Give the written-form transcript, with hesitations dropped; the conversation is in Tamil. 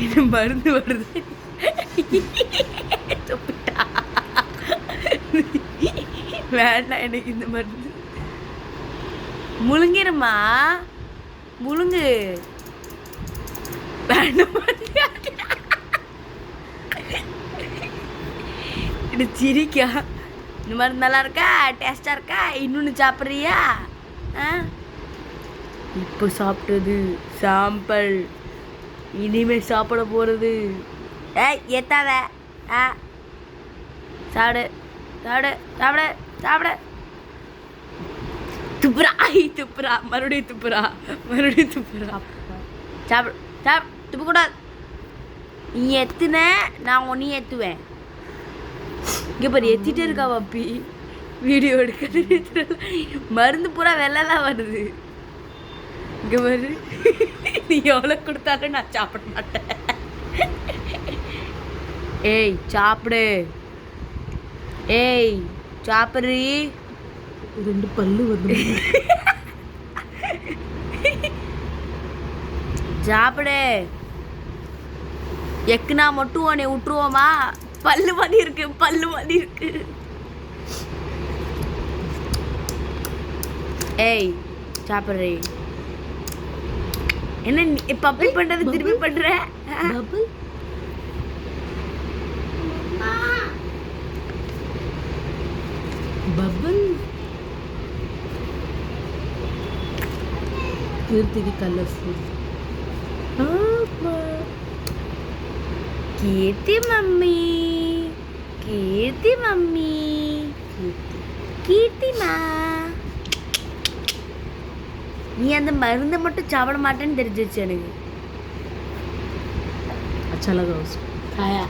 இது மருந்து வருது. வேண்டாம் எனக்கு இந்த மருந்து. முழுங்கிருமா, முழுங்கு. வேண்டாம் இது சிரிக்கா. இந்த மருந்து நல்லா இருக்கா, டேஸ்டா இருக்கா? இன்னொன்று சாப்பிட்றியா? இப்போ சாப்பிட்டது சாம்பல், இனிமே சாப்பிட போகிறது. ஏய் எத்தாத. சாப்பிடு சாப்பிடு சாப்பிடு சாப்பிடு. துப்புரா துப்புரா, மறுபடியும் துப்புரா, மறுபடியும் துப்புரா. சாப்பிடு சாப்பிடு, துப்பக்கூடாது. நீ எத்துன, நான் ஒன்றையும் ஏற்றுவேன். இங்கே பாரு, எத்திட்டே இருக்கா பப்பி. வீடியோ எடுக்க மருந்து பூரா வெள்ளைலாம் வருது. இங்கே பாரு, நீ எவ்வளோ கொடுத்தாலும் நான் சாப்பிட மாட்டேன். ஏய் சாப்பிடு, ஏய் சாப்பிட்றி. 2 பல்லு வந்து சாப்பிடு. எக்குனா மட்டும் உன்னை விட்டுருவோமா? பல்லு மாதிரி இருக்கு, பல்லு மாதிரி இருக்கு. ஏய் சாப்பிட்றி. என்ன இப்ப அப்படி பண்றது, திருப்பி பண்ற? பபுள் கீர்த்திக்கு colourful. Keerthi mummy, Keerthi mummy, கீர்த்திமா. நீ அந்த மருந்தை மட்டும் சாப்பிட மாட்டேன்னு தெரிஞ்சிருச்சு எனக்கு. अच्छा लगा उसको खाया.